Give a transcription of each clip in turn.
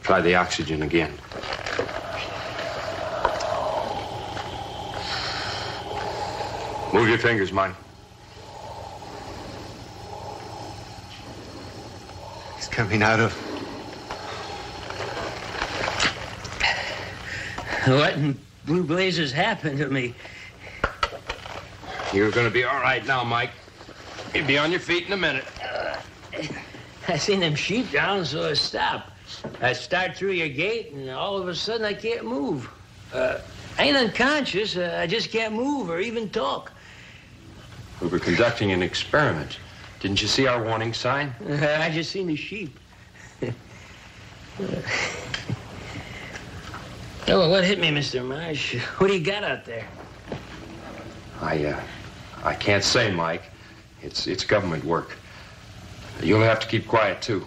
Try the oxygen again. Move your fingers, Mike. He's coming out of... What in blue blazes happened to me? You're gonna be all right now, Mike. You'll be on your feet in a minute. I seen them sheep down, so I stopped. I start through your gate, and all of a sudden I can't move. I ain't unconscious. I just can't move or even talk. We were conducting an experiment. Didn't you see our warning sign? I just seen the sheep. Oh, what hit me, Mr. Marsh? What do you got out there? I can't say, Mike. It's government work. You'll have to keep quiet, too.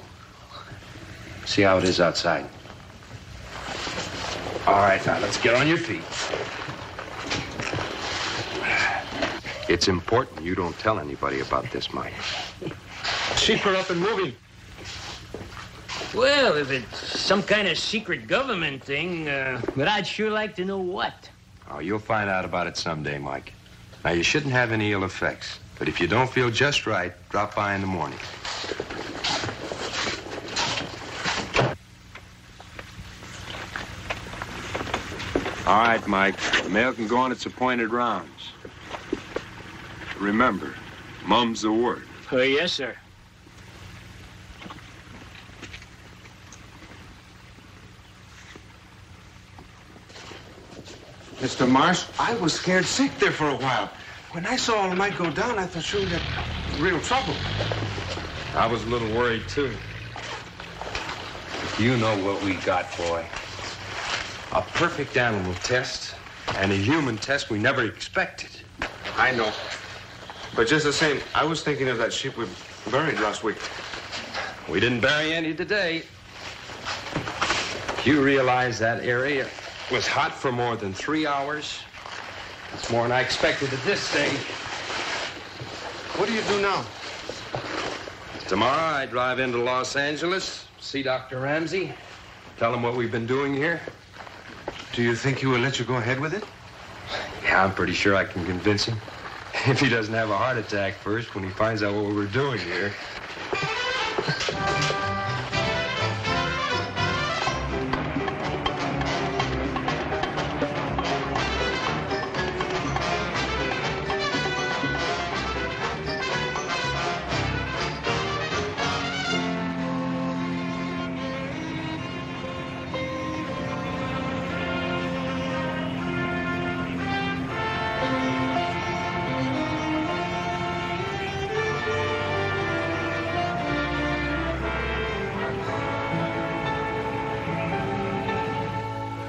See how it is outside. All right, now, let's get on your feet. It's important you don't tell anybody about this, Mike. Sheep are up and moving. Well, if it's some kind of secret government thing, but I'd sure like to know what. Oh, you'll find out about it someday, Mike. Now, you shouldn't have any ill effects. But if you don't feel just right, drop by in the morning. All right, Mike. The mail can go on its appointed rounds. Remember, mum's the word. Oh, yes, sir. Mr. Marsh, I was scared sick there for a while. When I saw all the light go down, I thought sure we had real trouble. I was a little worried, too. You know what we got, boy. A perfect animal test and a human test we never expected. I know. But just the same, I was thinking of that sheep we buried last week. We didn't bury any today. You realize that area was hot for more than 3 hours? That's more than I expected at this stage. What do you do now? Tomorrow I drive into Los Angeles, see Dr. Ramsey, tell him what we've been doing here. Do you think he will let you go ahead with it? Yeah, I'm pretty sure I can convince him. If he doesn't have a heart attack first when he finds out what we're doing here.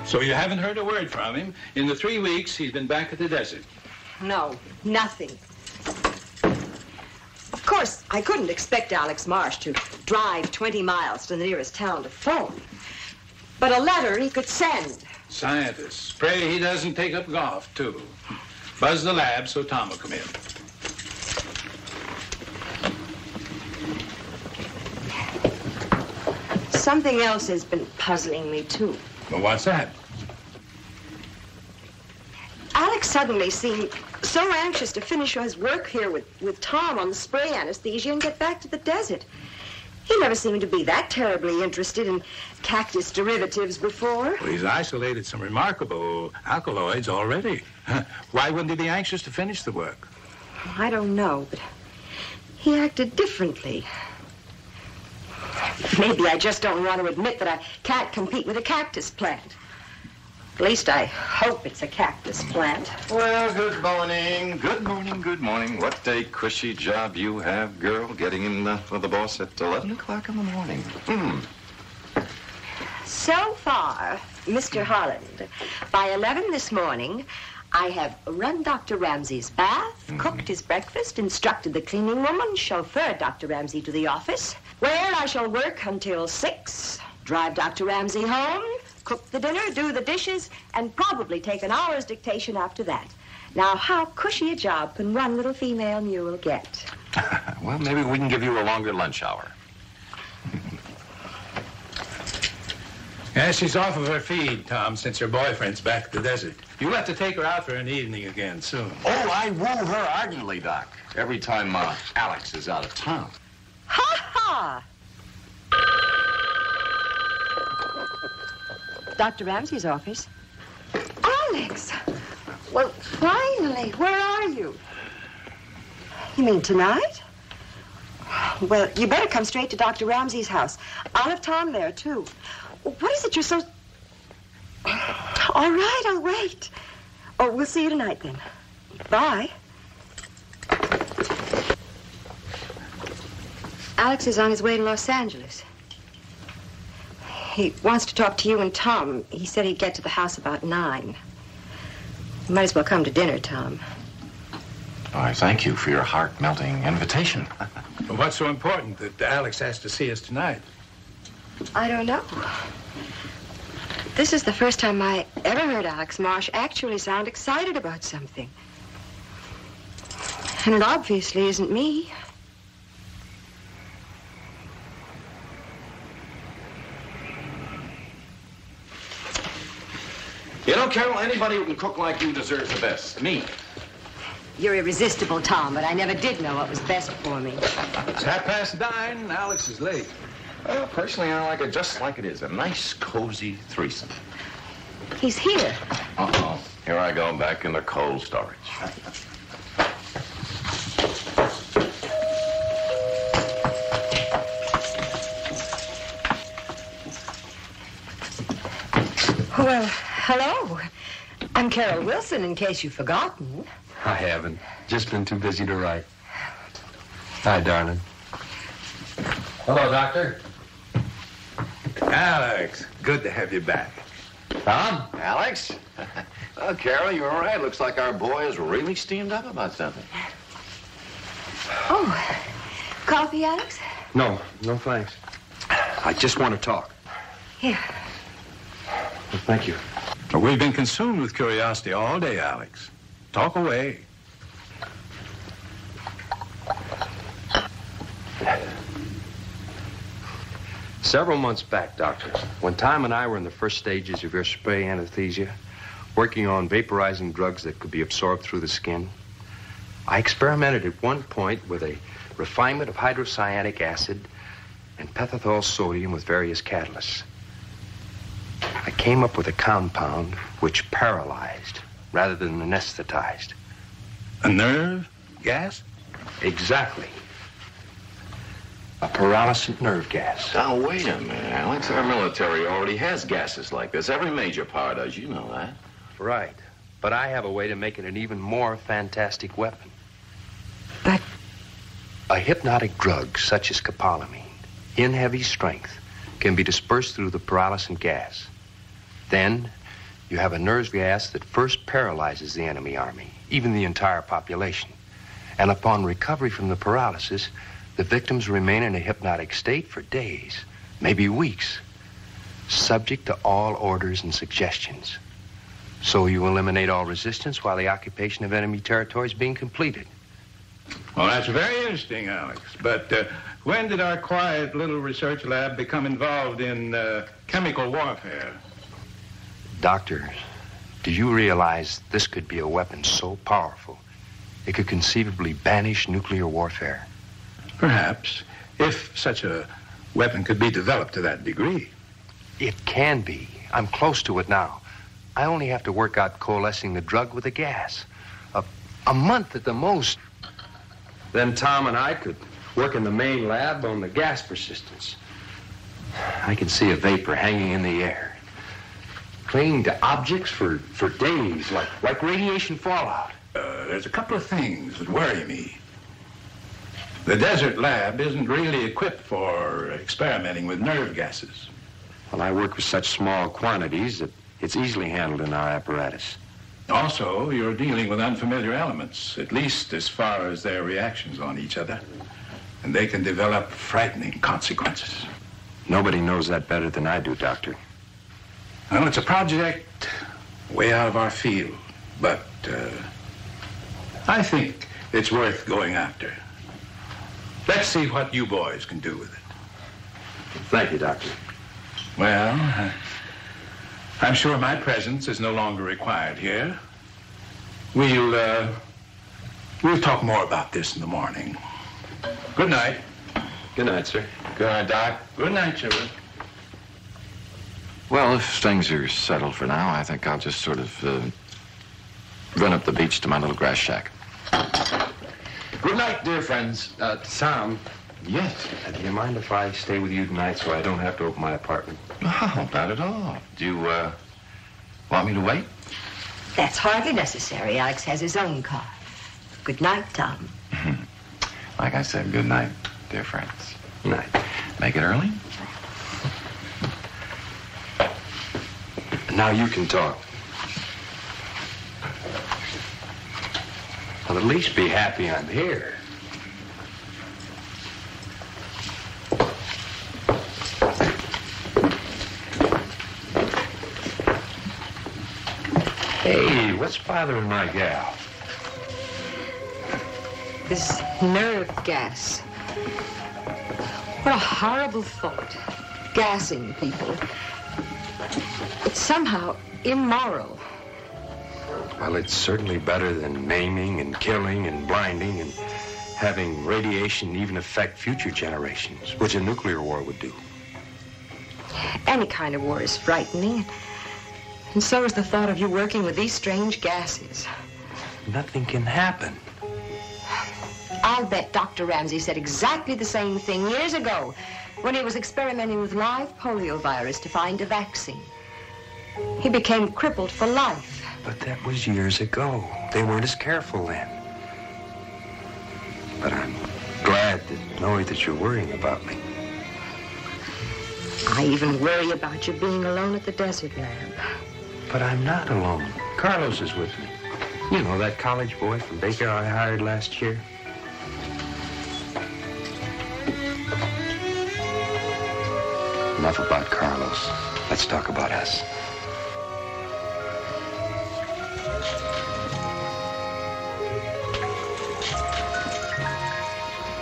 So you haven't heard a word from him in the 3 weeks he's been back at the desert? No, nothing. Of course, I couldn't expect Alex Marsh to drive 20 miles to the nearest town to phone. But a letter he could send. Scientists. Pray he doesn't take up golf, too. Buzz the lab so Tom will come in. Something else has been puzzling me, too. Well, what's that? Alex suddenly seemed so anxious to finish his work here with Tom on the spray anesthesia and get back to the desert. He never seemed to be that terribly interested in cactus derivatives before. Well, he's isolated some remarkable alkaloids already. Why wouldn't he be anxious to finish the work? I don't know, but he acted differently. Maybe I just don't want to admit that I can't compete with a cactus plant. At least I hope it's a cactus plant. Well, good morning. Good morning, good morning. What a cushy job you have, girl, getting in for the boss at 11 o'clock in the morning. So far, Mr. Holland, by 11 this morning, I have run Dr. Ramsey's bath, cooked his breakfast, instructed the cleaning woman, chauffeured Dr. Ramsey to the office, where I shall work until 6, drive Dr. Ramsey home, cook the dinner, do the dishes, and probably take an hour's dictation after that. Now, how cushy a job can one little female mule get? Well, maybe we can give you a longer lunch hour. Yeah, she's off of her feed, Tom, since her boyfriend's back at the desert. You'll have to take her out for an evening again soon. Oh, I woo her ardently, Doc. Every time Alex is out of town. Ha-ha! Dr. Ramsey's office. Alex! Well, finally, where are you? You mean tonight? Well, you better come straight to Dr. Ramsey's house. I'll have Tom there, too. What is it you're so... All right, I'll wait. Oh, we'll see you tonight, then. Bye. Alex is on his way to Los Angeles. He wants to talk to you and Tom. He said he'd get to the house about 9. You might as well come to dinner, Tom. I thank you for your heart-melting invitation. Well, what's so important that Alex has to see us tonight? I don't know. This is the first time I ever heard Alex Marsh actually sound excited about something. And it obviously isn't me. You know, Carol, anybody who can cook like you deserves the best. Me. You're irresistible, Tom, but I never did know what was best for me. It's 9:30, and Alex is late. Well, personally, I like it just like it is. A nice, cozy threesome. He's here. Uh-oh. Here I go back in the cold storage. Well, hello. I'm Carol Wilson, in case you've forgotten. I haven't. Just been too busy to write. Hi, darling. Hello, Doctor. Alex, good to have you back. Tom? Alex? Oh, Carol, you're all right. Looks like our boy is really steamed up about something. Oh, coffee, Alex? No, thanks. I just want to talk. Here. Well, thank you. Well, we've been consumed with curiosity all day, Alex. Talk away. Several months back, Doctor, when Tom and I were in the first stages of your spray anesthesia, working on vaporizing drugs that could be absorbed through the skin, I experimented at one point with a refinement of hydrocyanic acid and pentothal sodium with various catalysts. I came up with a compound which paralyzed rather than anesthetized. A nerve gas? Exactly. A pearlescent nerve gas. Now, wait a minute, Alex. Our military already has gases like this. Every major power does. You know that. Right. But I have a way to make it an even more fantastic weapon. But... A hypnotic drug such as scopolamine, in heavy strength, can be dispersed through the pearlescent gas. Then, You have a nerve gas that first paralyzes the enemy army, even the entire population. And upon recovery from the paralysis, the victims remain in a hypnotic state for days, maybe weeks, subject to all orders and suggestions. So you eliminate all resistance while the occupation of enemy territory is being completed. Well, that's very interesting, Alex. But when did our quiet little research lab become involved in chemical warfare? Doctor, do you realize this could be a weapon so powerful it could conceivably banish nuclear warfare? Perhaps, if such a weapon could be developed to that degree. It can be. I'm close to it now. I only have to work out coalescing the drug with the gas. A month at the most. Then Tom and I could work in the main lab on the gas persistence. I can see a vapor hanging in the air, clinging to objects for days, like radiation fallout. There's a couple of things that worry me. The desert lab isn't really equipped for experimenting with nerve gases. Well, I work with such small quantities that it's easily handled in our apparatus. Also, you're dealing with unfamiliar elements, at least as far as their reactions on each other. And they can develop frightening consequences. Nobody knows that better than I do, Doctor. Well, it's a project way out of our field, but I think it's worth going after. Let's see what you boys can do with it. Thank you, Doctor. Well, I'm sure my presence is no longer required here. We'll talk more about this in the morning. Good night. Good night, sir. Good night, Doc. Good night, children. Well, if things are settled for now, I think I'll just sort of run up the beach to my little grass shack. Good night, dear friends. Tom. Yes. Do you mind if I stay with you tonight so I don't have to open my apartment? No, not at all. Do you want me to wait? That's hardly necessary. Alex has his own car. Good night, Tom. Like I said, good night, dear friends. Good night. Make it early? Now you can talk. Well, at least be happy I'm here. Hey, what's bothering my gal? This nerve gas. What a horrible thought. Gassing people. It's somehow immoral. Well, it's certainly better than maiming and killing and blinding and having radiation even affect future generations, which a nuclear war would do. Any kind of war is frightening. And so is the thought of you working with these strange gases. Nothing can happen. I'll bet Dr. Ramsey said exactly the same thing years ago when he was experimenting with live polio virus to find a vaccine. He became crippled for life. But that was years ago. They weren't as careful then. But I'm glad to know that you're worrying about me. I even worry about you being alone at the desert lab. But I'm not alone. Carlos is with me. You know, that college boy from Baker I hired last year? Enough about Carlos. Let's talk about us.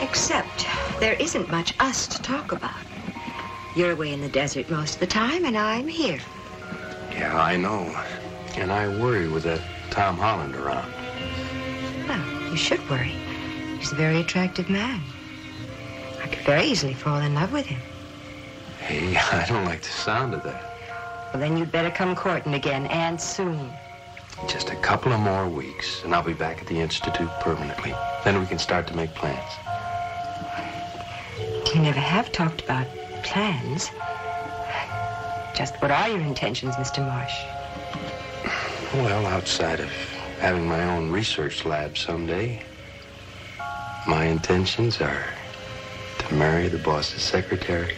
Except there isn't much us to talk about. You're away in the desert most of the time, and I'm here. Yeah, I know. And I worry with that Tom Holland around. Well, you should worry. He's a very attractive man. I could very easily fall in love with him. Hey, I don't like the sound of that. Well, then you'd better come courting again, and soon. Just a couple of more weeks, and I'll be back at the Institute permanently. Then we can start to make plans. We never have talked about plans. Just what are your intentions, Mr. Marsh? Well, outside of having my own research lab someday, my intentions are to marry the boss's secretary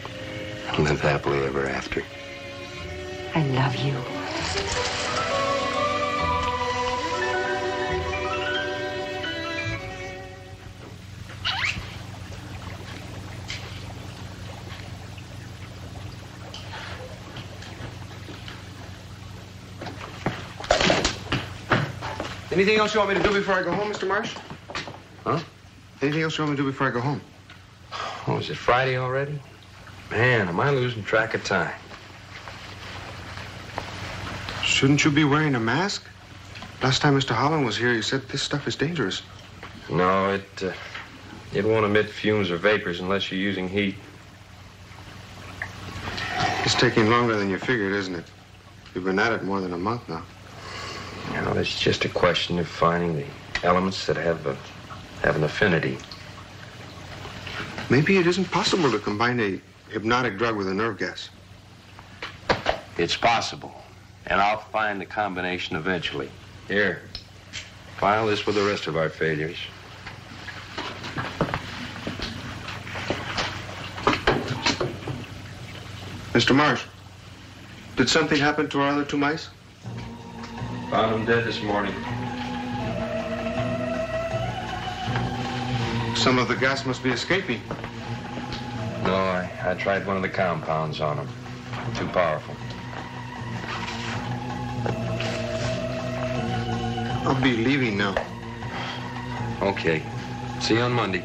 and live happily ever after. I love you. Anything else you want me to do before I go home, Mr. Marsh? Huh? Anything else you want me to do before I go home? Oh, is it Friday already? Man, am I losing track of time. Shouldn't you be wearing a mask? Last time Mr. Holland was here, he said this stuff is dangerous. No, it won't emit fumes or vapors unless you're using heat. It's taking longer than you figured, isn't it? You've been at it more than a month now. You know, it's just a question of finding the elements that have an affinity. Maybe it isn't possible to combine a hypnotic drug with a nerve gas. It's possible, and I'll find the combination eventually. Here, file this with the rest of our failures. Mr. Marsh, did something happen to our other two mice? Found them dead this morning. Some of the gas must be escaping. No, I tried one of the compounds on them. Too powerful. I'll be leaving now. Okay. See you on Monday.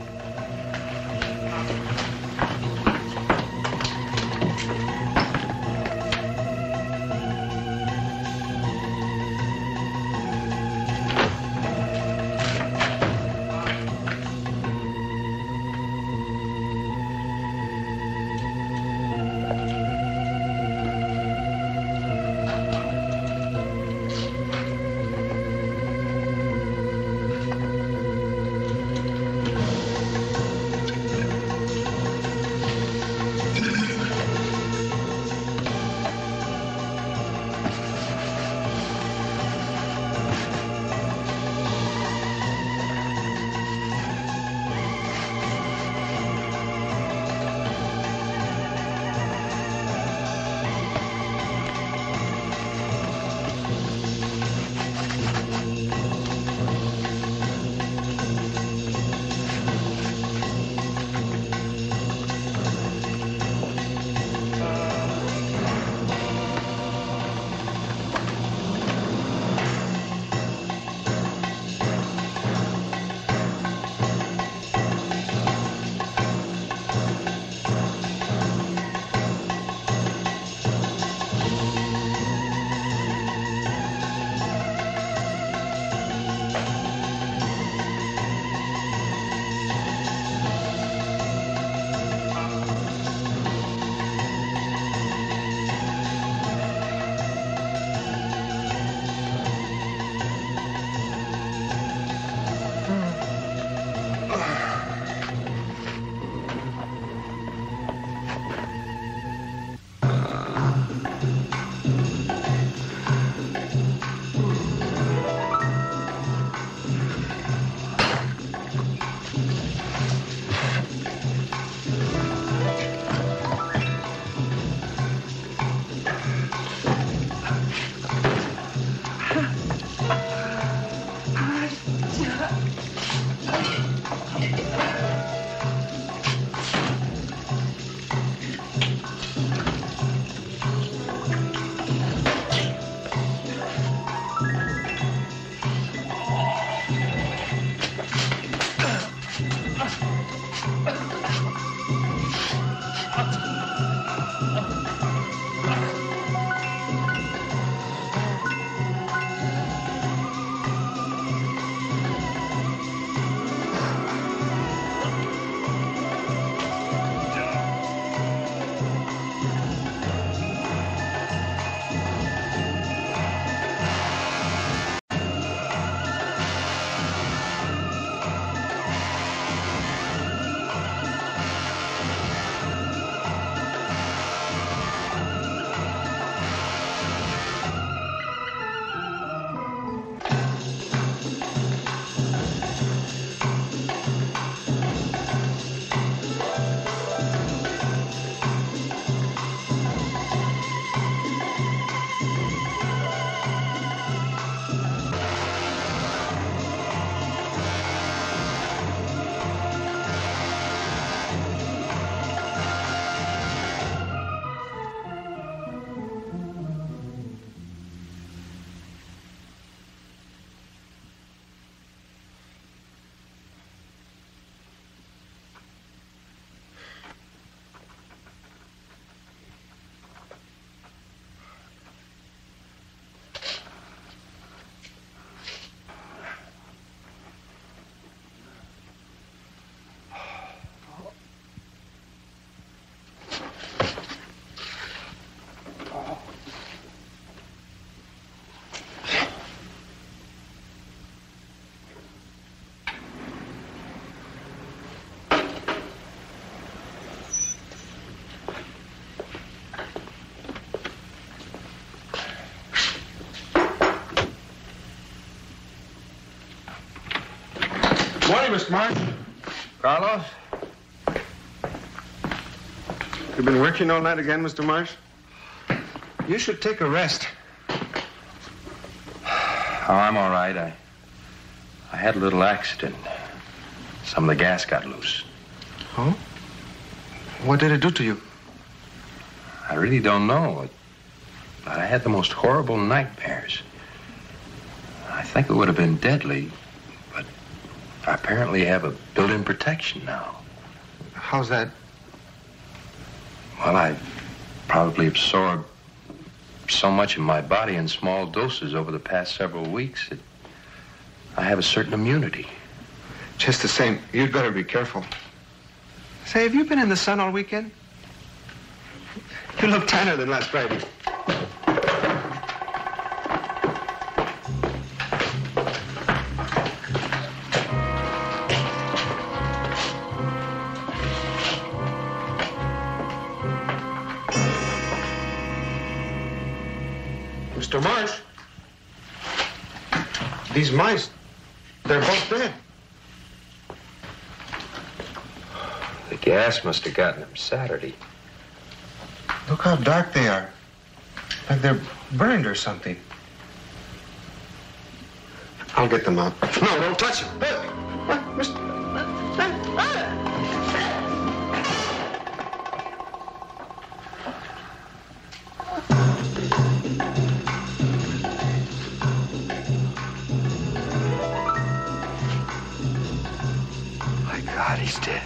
Mr. Marsh. Carlos? You've been working all night again, Mr. Marsh? You should take a rest. Oh, I'm all right. I had a little accident. Some of the gas got loose. Oh? What did it do to you? I really don't know. But I had the most horrible nightmares. I think it would have been deadly, but I apparently have a built-in protection now. How's that? Well, I probably absorbed so much of my body in small doses over the past several weeks that I have a certain immunity. Just the same, you'd better be careful. Say, have you been in the sun all weekend? You look tanner than last Friday. Mr. Marsh, these mice, they're both dead. The gas must have gotten them Saturday. Look how dark they are. Like they're burned or something. I'll get them out. No, don't touch them. Mr. My God, he's dead.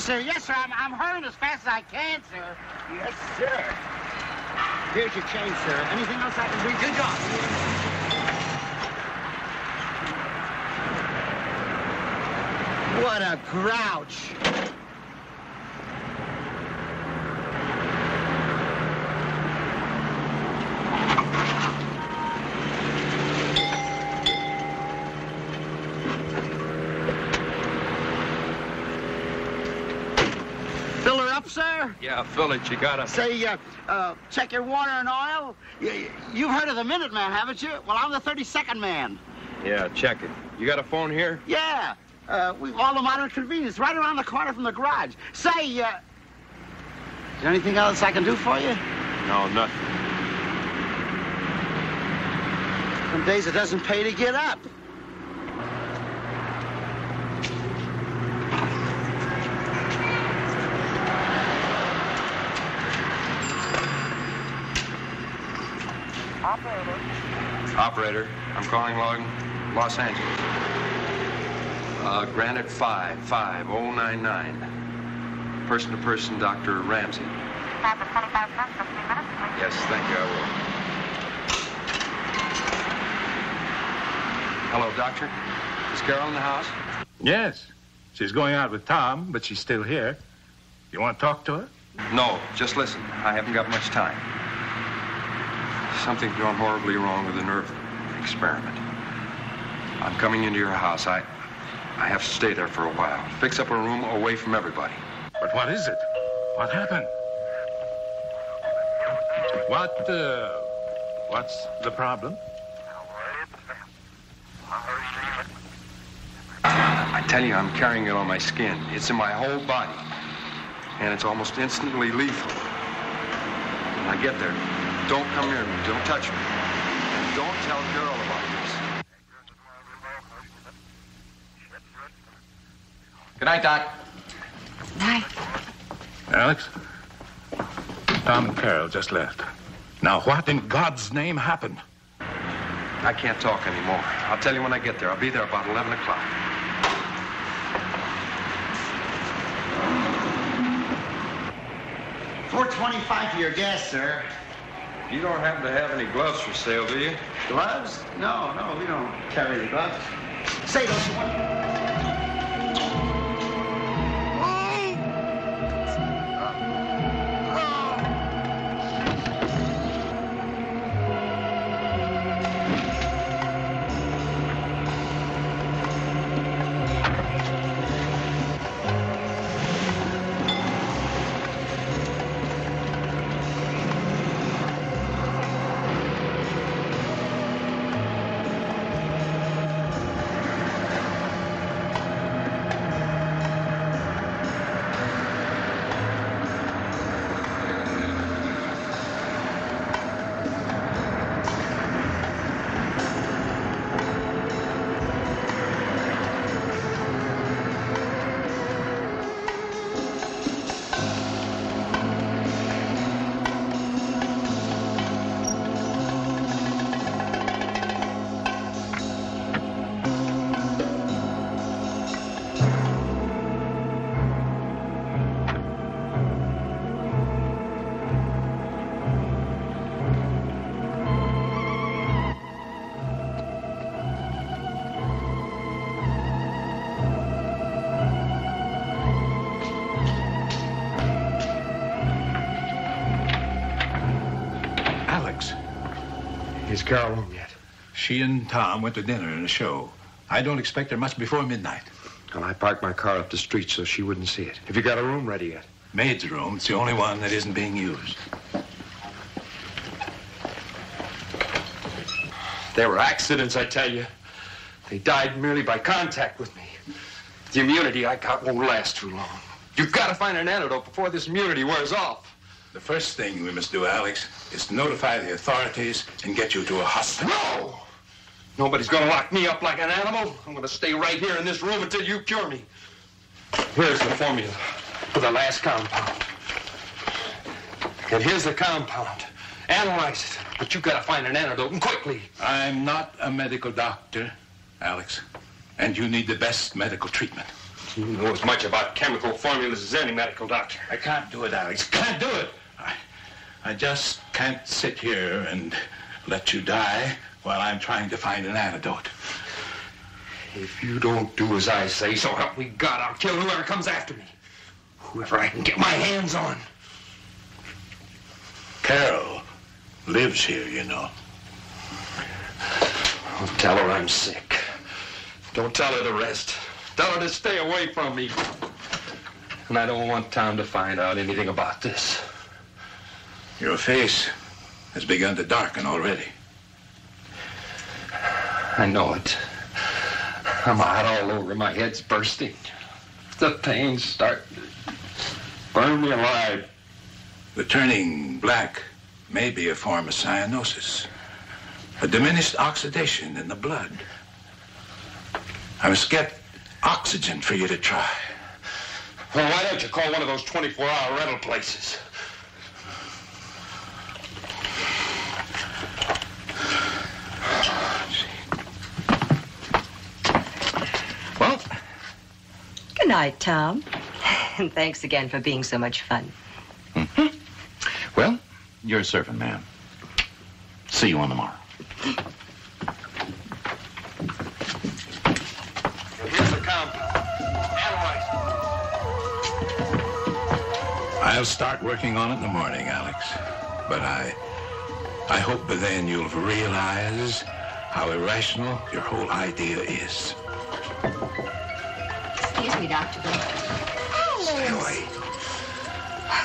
Yes, sir. I'm hurrying as fast as I can, sir. Yes, sir. Here's your change, sir. Anything else I can do? Good job. What a grouch. Sir? Yeah, fill it. You gotta... Say, check your water and oil. You've heard of the Minuteman, haven't you? Well, I'm the 32nd man. Yeah, check it. You got a phone here? Yeah. We've all the modern convenience right around the corner from the garage. Say, is there anything else I can do for you? No, nothing. Some days it doesn't pay to get up. Operator, I'm calling Los Angeles. Granite 55099. Person-to-person, Dr. Ramsey. Yes, thank you, I will. Hello, Doctor. Is Carol in the house? Yes. She's going out with Tom, but she's still here. You want to talk to her? No, just listen. I haven't got much time. Something's gone horribly wrong with the nerve experiment. I'm coming into your house. I have to stay there for a while. Fix up a room away from everybody. But what is it? What happened? What's the problem? I tell you, I'm carrying it on my skin. It's in my whole body. And it's almost instantly lethal. When I get there, don't come near me. Don't touch me. And don't tell Carol about this. Good night, Doc. Night. Alex? Tom and Carol just left. Now, what in God's name happened? I can't talk anymore. I'll tell you when I get there. I'll be there about 11 o'clock. $4.25 for your gas, sir. You don't happen to have any gloves for sale, do you? Gloves? No, we don't carry the gloves. Say, don't you want... Is Carol home yet? She and Tom went to dinner and a show. I don't expect her much before midnight. Well, I parked my car up the street so she wouldn't see it. Have you got a room ready yet? Maid's room. It's the only one that isn't being used. They were accidents, I tell you. They died merely by contact with me. The immunity I got won't last too long. You've got to find an antidote before this immunity wears off. The first thing we must do, Alex, is to notify the authorities and get you to a hospital. No! Nobody's going to lock me up like an animal. I'm going to stay right here in this room until you cure me. Here's the formula for the last compound. And here's the compound. Analyze it. But you've got to find an antidote, and quickly. I'm not a medical doctor, Alex, and you need the best medical treatment. You know as much about chemical formulas as any medical doctor. I can't do it, Alex. Can't do it. I just can't sit here and let you die while I'm trying to find an antidote. If you don't do as I say, so help me God, I'll kill whoever comes after me. Whoever I can get my hands on. Carol lives here, you know. I'll tell her I'm sick. Don't tell her the rest. Tell her to stay away from me. And I don't want Tom to find out anything about this. Your face has begun to darken already. I know it. I'm hot all over. My head's bursting. The pain's starting to burn me alive. The turning black may be a form of cyanosis, a diminished oxidation in the blood. I must get oxygen for you to try. Well, why don't you call one of those 24-hour rental places? Well, good night, Tom. And thanks again for being so much fun. You're a servant, ma'am. See you on the morrow. Here's the count. Analyze. I'll start working on it in the morning, Alex. But I hope by then you'll realize how irrational your whole idea is. Excuse me, Doctor. Stay away.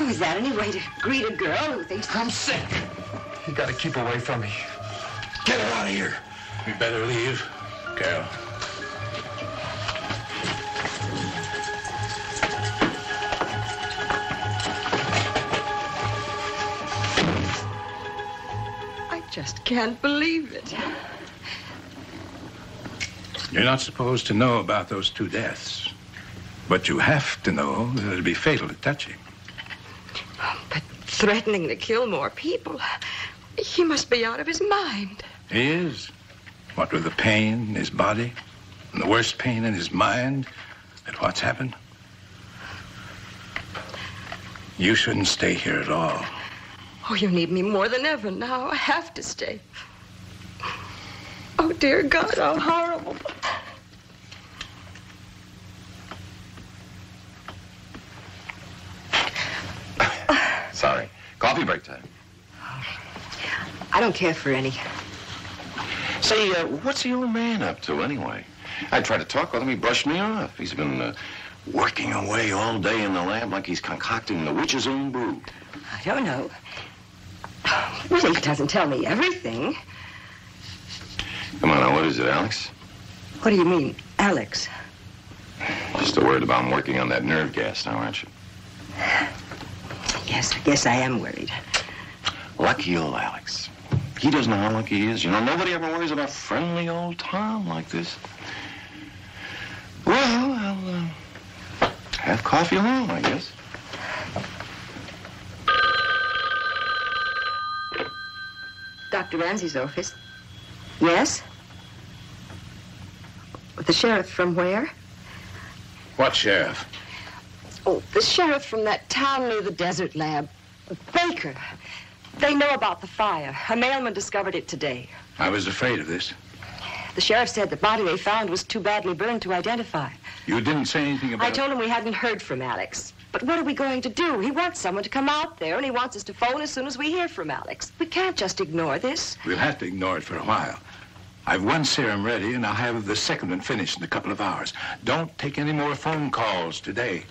Oh, is that any way to greet a girl who thinks I'm sick. You gotta keep away from me. Get her out of here. We better leave, Carol. I just can't believe it. You're not supposed to know about those 2 deaths. But you have to know that it'll be fatal to touch him. But threatening to kill more people, he must be out of his mind. He is. What with the pain in his body and the worst pain in his mind at what's happened. You shouldn't stay here at all. Oh, you need me more than ever now. I have to stay. Oh, dear God, how horrible. Sorry. Coffee break time. I don't care for any. Say, what's the old man up to anyway? I tried to talk with him. He brushed me off. He's been working away all day in the lab like he's concocting the witch's own brew. I don't know. Well, he doesn't tell me everything. Come on now, what is it, Alex? What do you mean, Alex? Just a word about him working on that nerve gas now, aren't you? Yes, I guess I am worried. Lucky old Alex. He doesn't know how lucky he is. You know, nobody ever worries about friendly old Tom like this. Well, I'll have coffee alone, I guess. Dr. Ramsey's office. Yes? The sheriff from where? What sheriff? Oh, the sheriff from that town near the desert lab. Baker. They know about the fire. A mailman discovered it today. I was afraid of this. The sheriff said the body they found was too badly burned to identify. You didn't say anything about I told him we hadn't heard from Alex. But what are we going to do? He wants someone to come out there, and he wants us to phone as soon as we hear from Alex. We can't just ignore this. We'll have to ignore it for a while. I've 1 serum ready, and I'll have the second one finished in a couple of hours. Don't take any more phone calls today.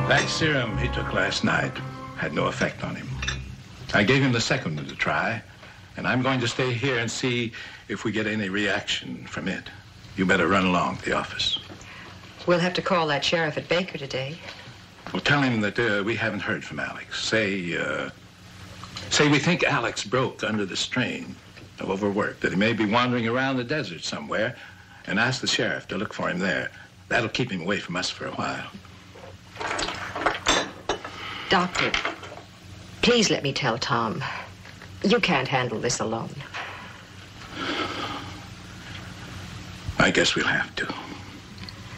That serum he took last night had no effect on him. I gave him the second one to try, and I'm going to stay here and see if we get any reaction from it. You better run along to the office. We'll have to call that sheriff at Baker today. Well, tell him that we haven't heard from Alex. Say we think Alex broke under the strain of overwork, that he may be wandering around the desert somewhere, and ask the sheriff to look for him there. That'll keep him away from us for a while. Doctor, please let me tell Tom. You can't handle this alone. I guess we'll have to.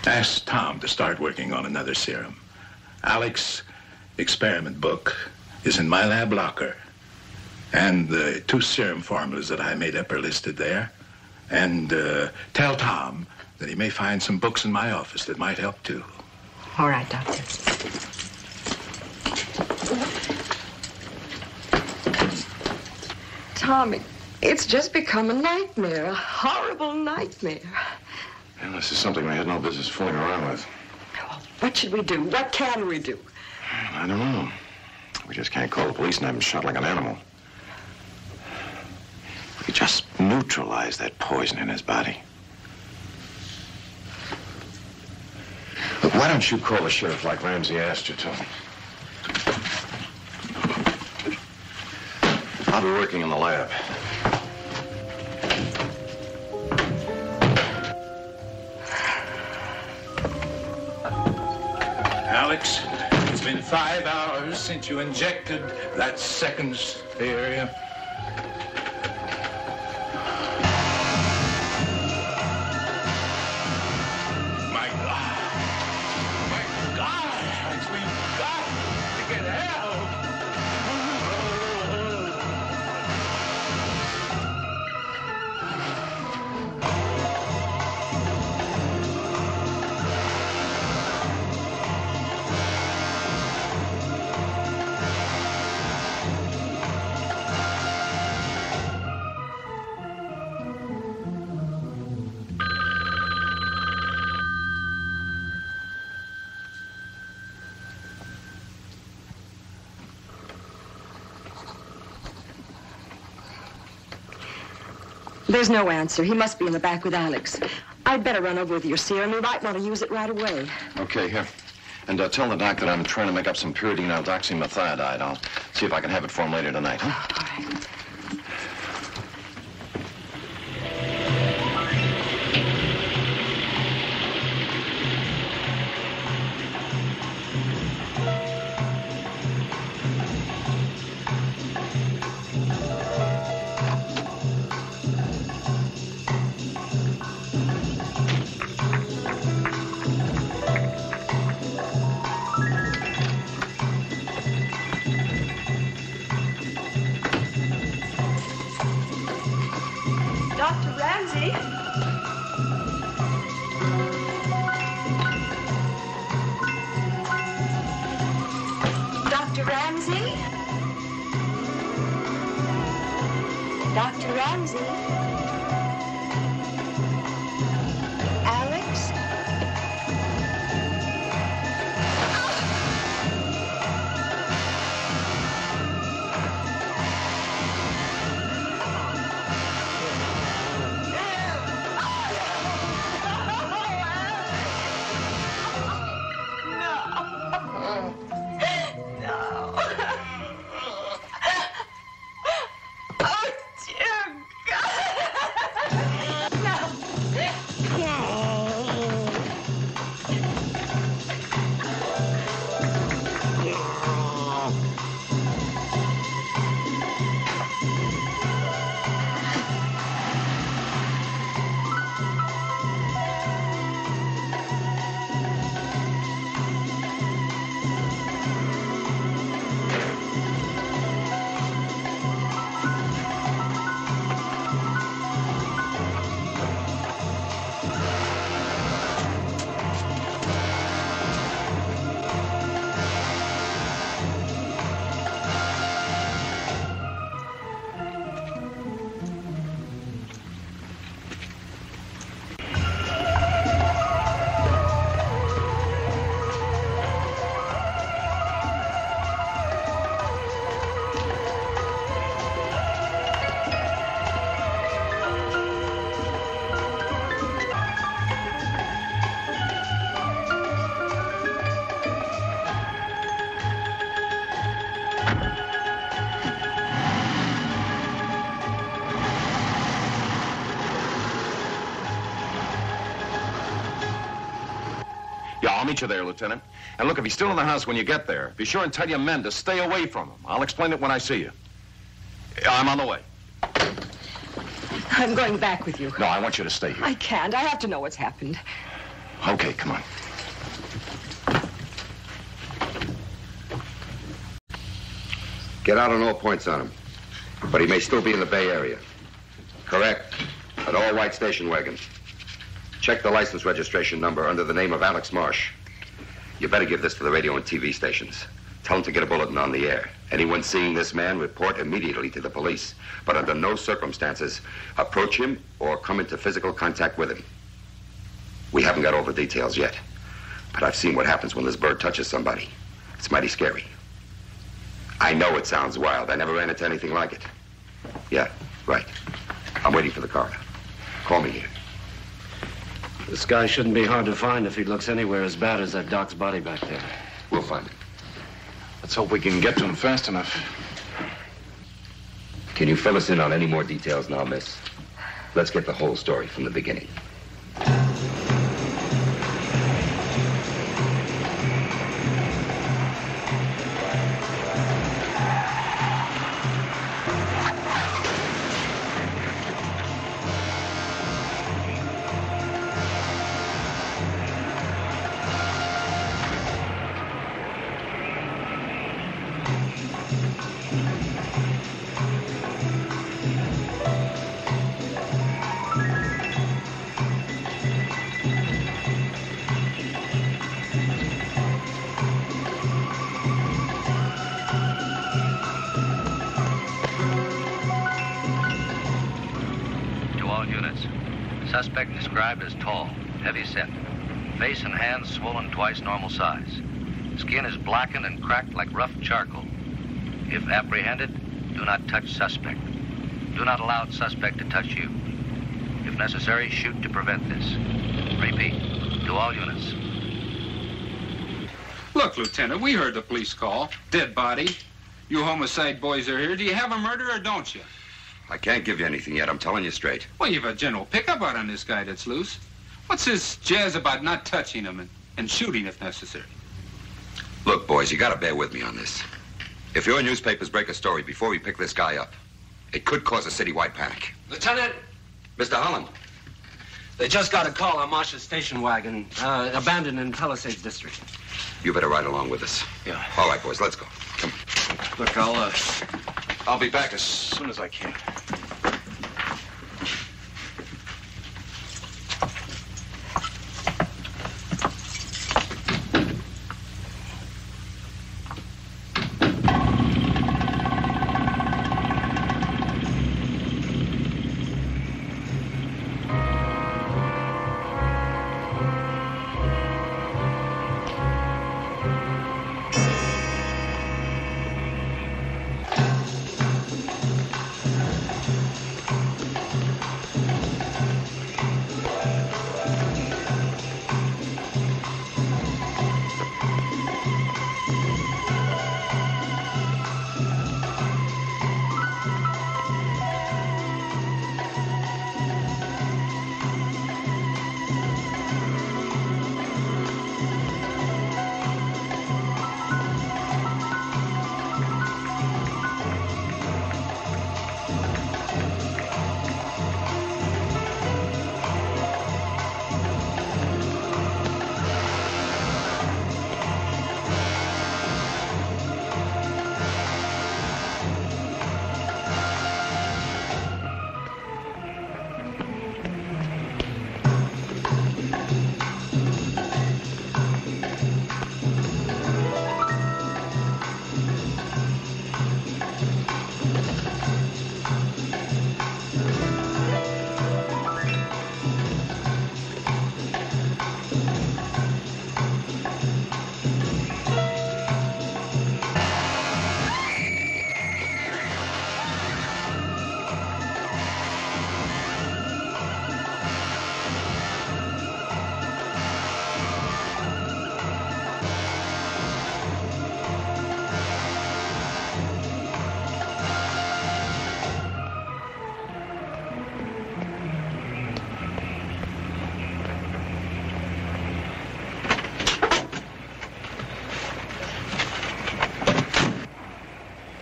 Ask Tom to start working on another serum. Alex's experiment book is in my lab locker. And the 2 serum formulas that I made up are listed there. And tell Tom that he may find some books in my office that might help too. All right, Doctor. Tom, it's just become a nightmare, a horrible nightmare. And this is something we had no business fooling around with. Well, what should we do? What can we do? I don't know. We just can't call the police and have him shot like an animal. We could just neutralize that poison in his body. Look, why don't you call the sheriff like Ramsey asked you to? I'll be working in the lab. Alex, it's been 5 hours since you injected that second area. My God. There's no answer. He must be in the back with Alex. I'd better run over with your serum. You might want to use it right away. Okay, here. And tell the doc that I'm trying to make up some pyridine aldoxymethionide. I'll see if I can have it for him later tonight, huh? All right. Dr. Ramsey? Dr. Ramsey? Dr. Ramsey? Alex? Yeah, I'll meet you there, Lieutenant. And look, if he's still in the house when you get there, be sure and tell your men to stay away from him. I'll explain it when I see you. I'm on the way. I'm going back with you. No, I want you to stay here. I can't. I have to know what's happened. Okay, come on. Get out on all points on him. But he may still be in the Bay Area. Correct. An all-white station wagon. Check the license registration number under the name of Alex Marsh. You better give this to the radio and TV stations. Tell them to get a bulletin on the air. Anyone seeing this man, report immediately to the police. But under no circumstances, approach him or come into physical contact with him. We haven't got all the details yet. But I've seen what happens when this bird touches somebody. It's mighty scary. I know it sounds wild. I never ran into anything like it. Yeah, right. I'm waiting for the coroner. Call me here. This guy shouldn't be hard to find if he looks anywhere as bad as that doc's body back there. We'll find him. Let's hope we can get to him fast enough. Can you fill us in on any more details now, miss? Let's get the whole story from the beginning. Suspect described as tall, heavy-set. Face and hands swollen twice normal size. Skin is blackened and cracked like rough charcoal. If apprehended, do not touch suspect. Do not allow suspect to touch you. If necessary, shoot to prevent this. Repeat, to all units. Look, Lieutenant, we heard the police call. Dead body. You homicide boys are here. Do you have a murder or don't you? I can't give you anything yet. I'm telling you straight. Well, you've a general pickup out on this guy that's loose. What's this jazz about not touching him and shooting if necessary? Look, boys, you gotta bear with me on this. If your newspapers break a story before we pick this guy up, it could cause a citywide panic. Lieutenant, Mr. Holland. they just got a call on Marsh's station wagon, abandoned in Palisades District. You better ride along with us. Yeah. All right, boys, let's go. Come. Look, I'll be back as soon as I can.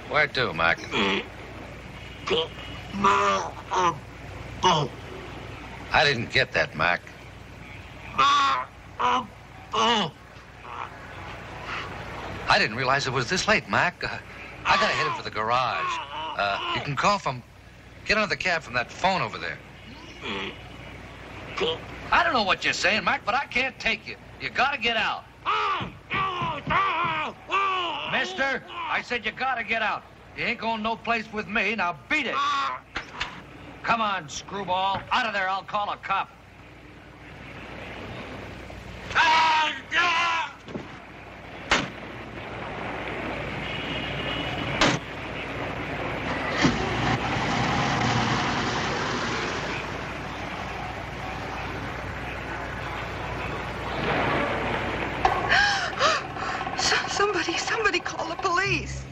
Where to, Mac? I didn't get that, Mac. I didn't realize it was this late, Mac. I gotta head for the garage. You can call from... Get another cab from that phone over there. I don't know what you're saying, Mac, but I can't take you. You gotta get out. Mister, I said you gotta get out. You ain't going no place with me. Now beat it. Come on, screwball. Out of there, I'll call a cop. Somebody call the police.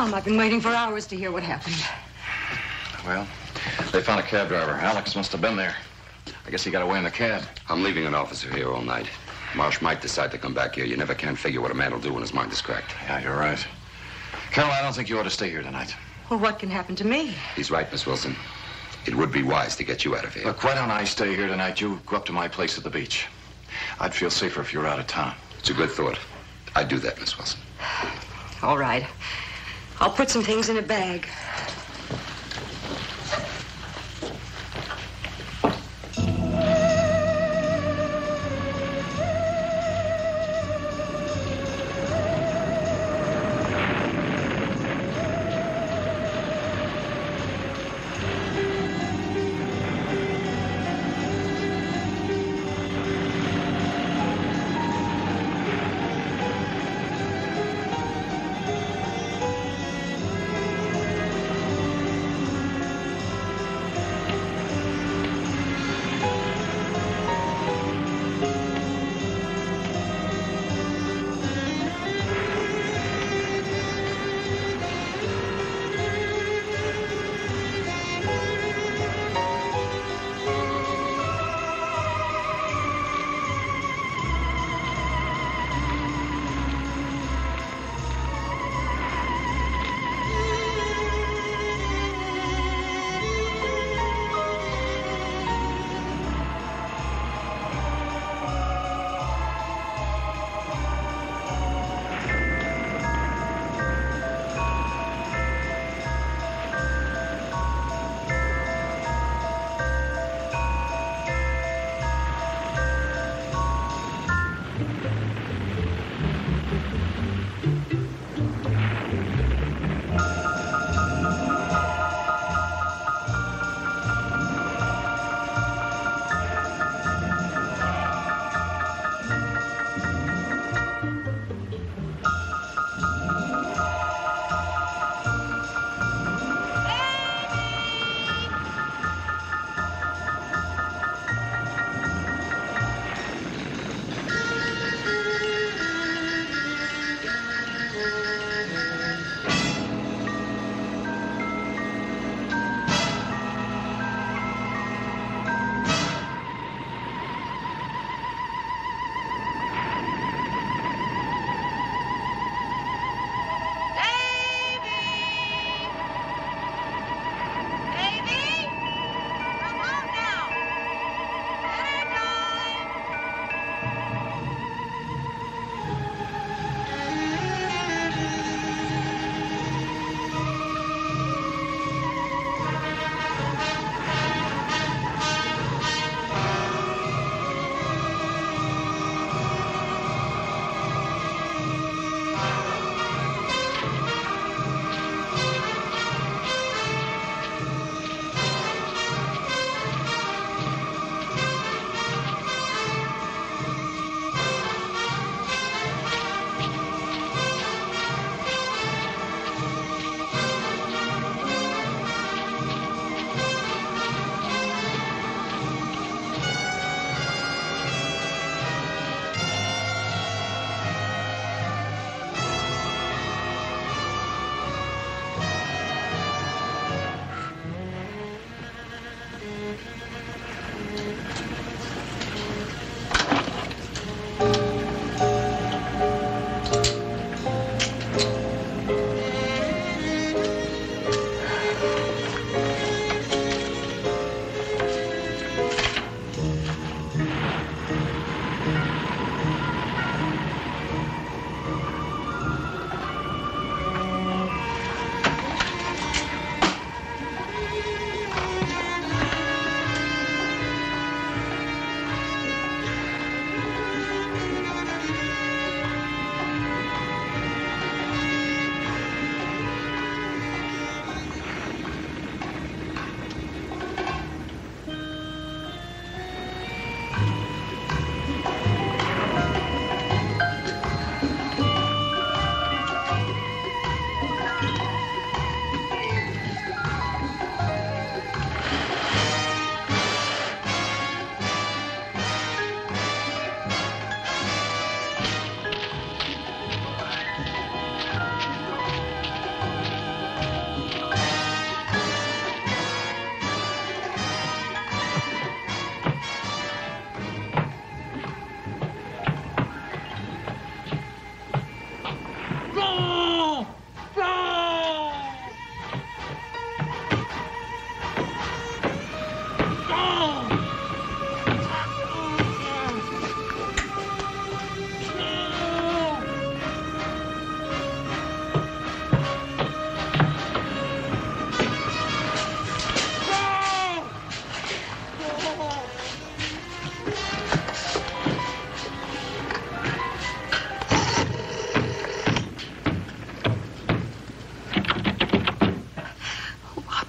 Tom, I've been waiting for hours to hear what happened. Well, they found a cab driver. Alex must have been there. I guess he got away in the cab. I'm leaving an officer here all night. Marsh might decide to come back here. You never can figure what a man will do when his mind is cracked. Yeah, you're right. Carol, I don't think you ought to stay here tonight. Well, what can happen to me? He's right, Miss Wilson. It would be wise to get you out of here. Look, why don't I stay here tonight? You go up to my place at the beach. I'd feel safer if you were out of town. It's a good thought. I'd do that, Miss Wilson. All right. I'll put some things in a bag.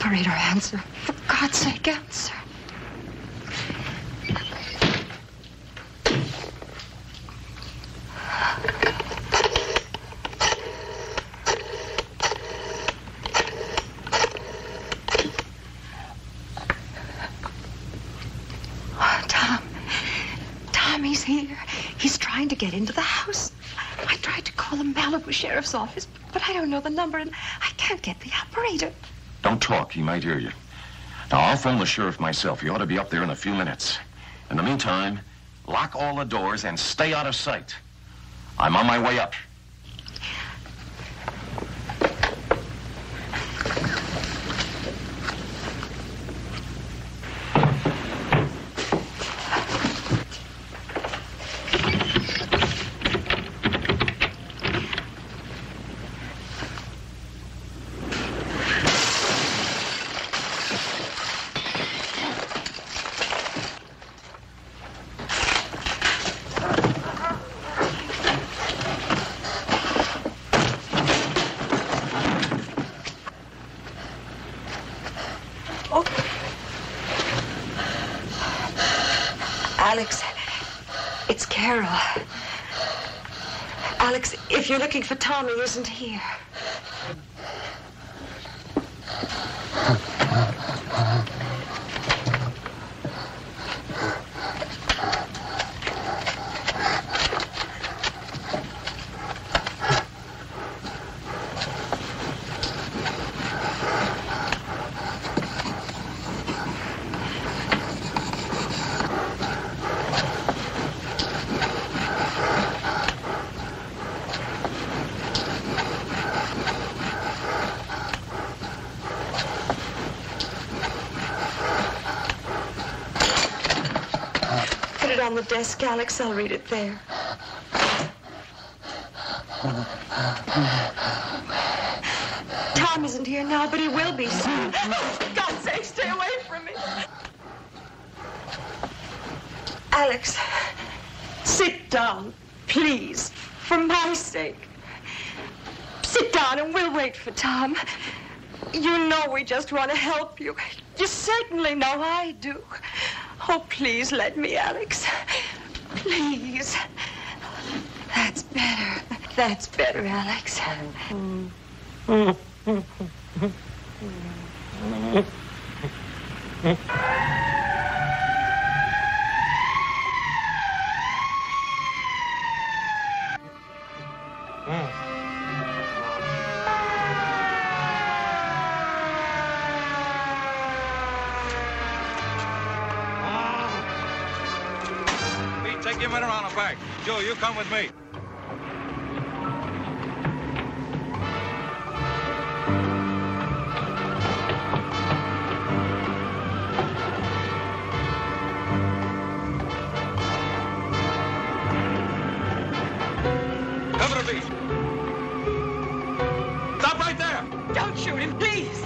Operator, answer. For God's sake, answer. He's here. He's trying to get into the house. I tried to call the Malibu Sheriff's Office, but I don't know the number, and I can't get the operator. Don't talk. He might hear you. Now, I'll phone the sheriff myself. He ought to be up there in a few minutes. In the meantime, lock all the doors and stay out of sight. I'm on my way up. Alex, it's Carol. Alex, if you're looking for Tom, he isn't here. On the desk, Alex. I'll read it there. Tom isn't here now, but he will be soon. Oh, for God's sake, stay away from me. Alex, sit down, please, for my sake. Sit down and we'll wait for Tom. You know we just want to help you. You certainly know I do. Oh, please let me, Alex. Please. That's better. That's better, Alex. Take your men around the back. Joe, you come with me. Cover the beast. Stop right there. Don't shoot him, please.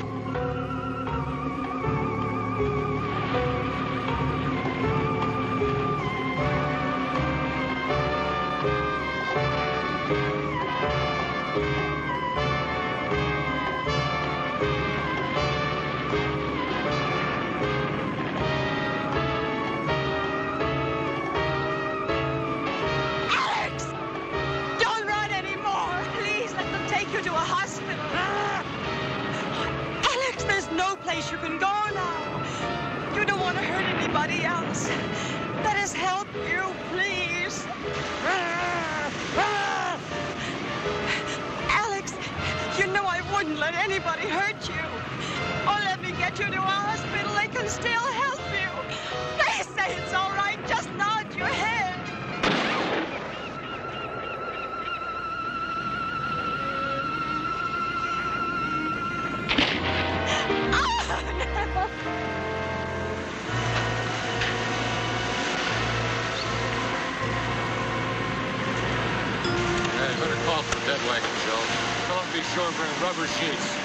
You can go now. You don't want to hurt anybody else. Let us help you, please. Alex, you know I wouldn't let anybody hurt you. Oh, let me get you to a hospital. They can still help you. They say it's all right. Just nod your head. Hey, better call for the dead wagon, Joe. Tell them to be sure and bring rubber sheets.